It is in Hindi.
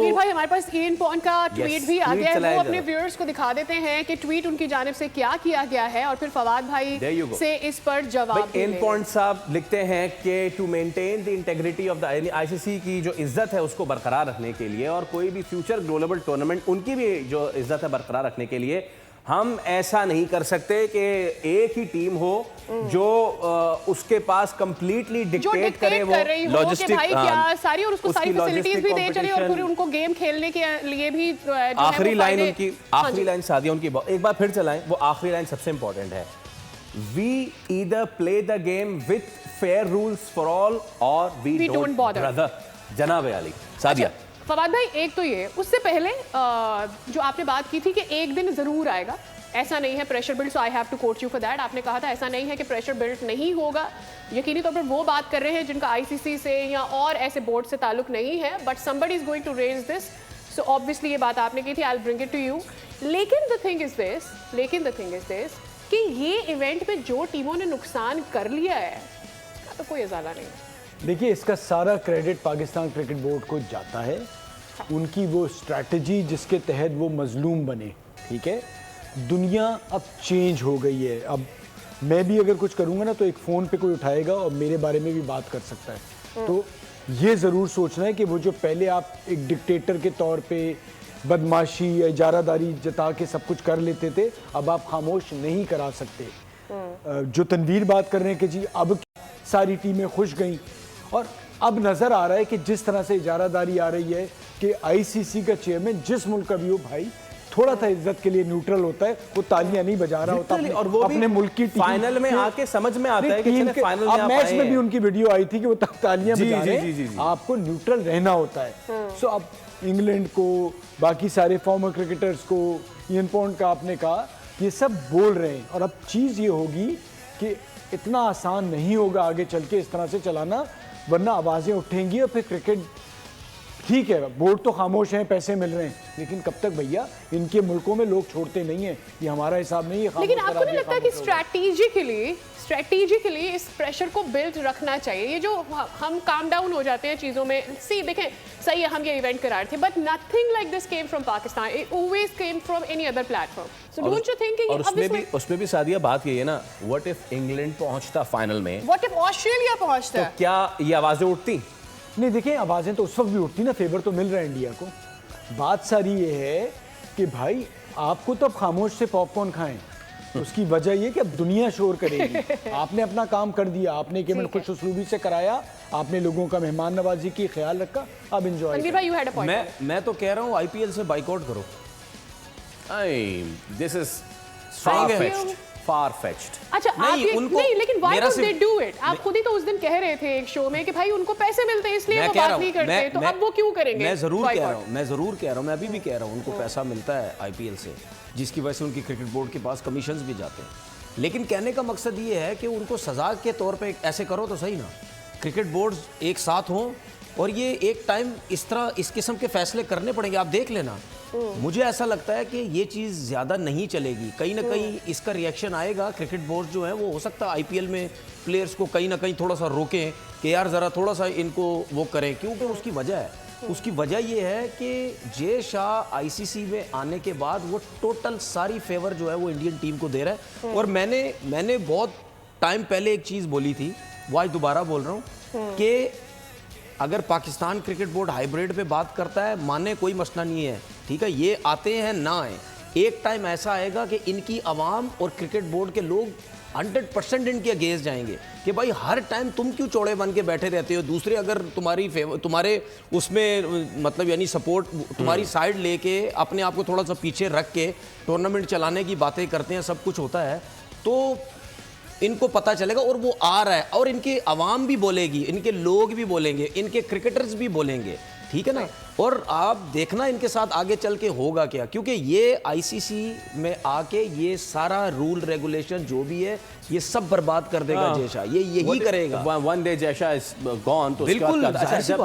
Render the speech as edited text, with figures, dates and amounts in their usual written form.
जहांगीर भाई हमारे पास ईएन पॉन का ट्वीट भी आ गया है, वो अपने व्यूअर्स को दिखा देते हैं कि ट्वीट उनकी जानिब से क्या किया गया है और फिर फवाद भाई से इस पर जवाब। ईएन पॉन साहब लिखते हैं कि to maintain the integrity of the ICC की जो इज्जत है उसको बरकरार रखने के लिए और कोई भी फ्यूचर ग्लोबल टूर्नामेंट उनकी भी जो इज्जत है बरकरार रखने के लिए हम ऐसा नहीं कर सकते कि एक ही टीम हो जो उसके पास कंप्लीटली डिक्टेट करे वो लॉजिस्टिक सारी और उसको सारी फैसिलिटीज भी दे चले और फिर उनको गेम खेलने के लिए भी आखिरी लाइन उनकी आखिरी लाइन सादिया उनकी एक बार फिर चलाएं, वो आखिरी लाइन सबसे इंपॉर्टेंट है। We either play the game with fair rules for all और वी डोंट बॉदर। जनाब अली सादिया। फवाद भाई एक तो ये, उससे पहले जो आपने बात की थी कि एक दिन जरूर आएगा, ऐसा नहीं है pressure build, so I have to quote you for that. आपने कहा था ऐसा नहीं है कि प्रेशर बिल्ड नहीं होगा, यकीनी तौर पर वो बात कर रहे हैं जिनका आईसीसी से या और ऐसे बोर्ड से ताल्लुक नहीं है, but somebody is going to raise this, so obviously ये बात आपने की थी, I will bring it to you. लेकिन द थिंग इज दिस कि ये इवेंट में जो टीमों ने नुकसान कर लिया है उसका तो कोई इजाला नहीं है। देखिए, इसका सारा क्रेडिट पाकिस्तान क्रिकेट बोर्ड को जाता है, उनकी वो स्ट्रैटेजी जिसके तहत वो मजलूम बने। ठीक है, दुनिया अब चेंज हो गई है। अब मैं भी अगर कुछ करूँगा ना तो एक फ़ोन पे कोई उठाएगा और मेरे बारे में भी बात कर सकता है। तो ये ज़रूर सोचना है कि वो जो पहले आप एक डिक्टेटर के तौर पे बदमाशी या इजारादारी जता के सब कुछ कर लेते थे, अब आप खामोश नहीं करा सकते। जो तनवीर बात कर रहे हैं कि जी अब सारी टीमें खुश गई, और अब नज़र आ रहा है कि जिस तरह से इजारादारी आ रही है कि आईसीसी का चेयरमैन जिस मुल्क का भी हो भाई, थोड़ा सा इज्जत के लिए न्यूट्रल होता है, वो तालियां नहीं बजा रहा होता अपने, और वो अपने मुल्क की टीम फाइनल में आके समझ में आता है कि फाइनल में मैच में भी उनकी वीडियो आई थी कि वो तालियां बजा रहे हैं, आपको न्यूट्रल रहना होता है। सो अब इंग्लैंड को, बाकी सारे फॉर्मर क्रिकेटर्स को, ईएन पॉन्ड का आपने कहा, ये सब बोल रहे हैं। और अब चीज़ ये होगी कि इतना आसान नहीं होगा आगे चल के इस तरह से चलाना, वरना आवाज़ें उठेंगी और फिर क्रिकेट, ठीक है बोर्ड तो खामोश हैं, पैसे मिल रहे हैं, लेकिन कब तक भैया, इनके मुल्कों में लोग छोड़ते नहीं हैं, ये हमारा हिसाब नहीं है। लेकिन आपको नहीं लगता कि स्ट्रैटेजिकली इस प्रेशर को बिल्ड रखना चाहिए? ये जो हम काम डाउन हो जाते हैं चीज़ों में, सी देखें सही है हम ये इवेंट करा रहे थे, but nothing like this came from Pakistan, it always came from any other platform. So don't you think कि उसमें भी सादिया बात ये है ना, व्हाट इफ इंग्लैंड पहुंचता फाइनल में, व्हाट इफ ऑस्ट्रेलिया पहुंचता, तो क्या ये आवाजें उठती? नहीं, देखिए आवाज़ें तो उस वक्त भी उठती ना, फेवर तो मिल रहा है इंडिया को। बात सारी ये है कि भाई आपको तो अब खामोश से पॉपकॉर्न खाएं, उसकी वजह ये कि अब दुनिया शोर करेगी। आपने अपना काम कर दिया, आपने केवल खुश उसलूबी से कराया, आपने लोगों का मेहमान नवाजी की ख्याल रखा, अब एंजॉय। मैं तो कह रहा हूँ आईपीएल से बाइकआउट करो। This is far-fetched। अच्छा, नहीं, लेकिन why don't they do it? आप खुद ही तो उस दिन कह रहे थे एक शो में कि भाई उनको पैसे मिलते हैं इसलिए वो बात नहीं करते, तो अब वो क्यों करेंगे? मैं जरूर कह रहा हूँ, मैं अभी भी कह रहा हूँ, उनको पैसा मिलता है आईपीएल से, जिसकी वजह से उनकी क्रिकेट बोर्ड के पास कमीशंस भी जाते हैं। लेकिन कहने का मकसद ये है कि उनको सजा के तौर पे ऐसे करो तो सही ना, क्रिकेट बोर्ड्स एक साथ हों और ये एक टाइम इस तरह इस किस्म के फैसले करने पड़ेंगे। आप देख लेना, मुझे ऐसा लगता है कि ये चीज़ ज़्यादा नहीं चलेगी, कहीं ना कहीं इसका रिएक्शन आएगा। क्रिकेट बोर्ड जो है वो हो सकता है आईपीएल में प्लेयर्स को कहीं ना कहीं थोड़ा सा रोकें कि यार ज़रा थोड़ा सा इनको वो करें, क्योंकि उसकी वजह ये है कि जे शाह आईसीसी में आने के बाद वो टोटल सारी फेवर जो है वो इंडियन टीम को दे रहा है। और मैंने बहुत टाइम पहले एक चीज़ बोली थी, वो आज दोबारा बोल रहा हूँ कि अगर पाकिस्तान क्रिकेट बोर्ड हाइब्रिड पे बात करता है, माने कोई मसला नहीं है, ठीक है, ये आते हैं ना आए, एक टाइम ऐसा आएगा कि इनकी आवाम और क्रिकेट बोर्ड के लोग 100% इनके अगेंस्ट जाएंगे कि भाई हर टाइम तुम क्यों चौड़े बन के बैठे रहते हो, दूसरे अगर तुम्हारे उसमें मतलब यानी सपोर्ट तुम्हारी साइड लेके अपने आप को थोड़ा सा पीछे रख के टूर्नामेंट चलाने की बातें करते हैं, सब कुछ होता है, तो इनको पता चलेगा और वो आ रहा है, और इनके आवाम भी बोलेगी, इनके लोग भी बोलेंगे, इनके क्रिकेटर्स भी बोलेंगे, ठीक है ना। और आप देखना इनके साथ आगे चल के होगा क्या, क्योंकि ये आईसीसी में आके ये सारा रूल रेगुलेशन जो भी है ये सब बर्बाद कर देगा जयशाह, ये यही करेगा। One day Jay Shah is gone, तो बिल्कुल जाहिर सी बात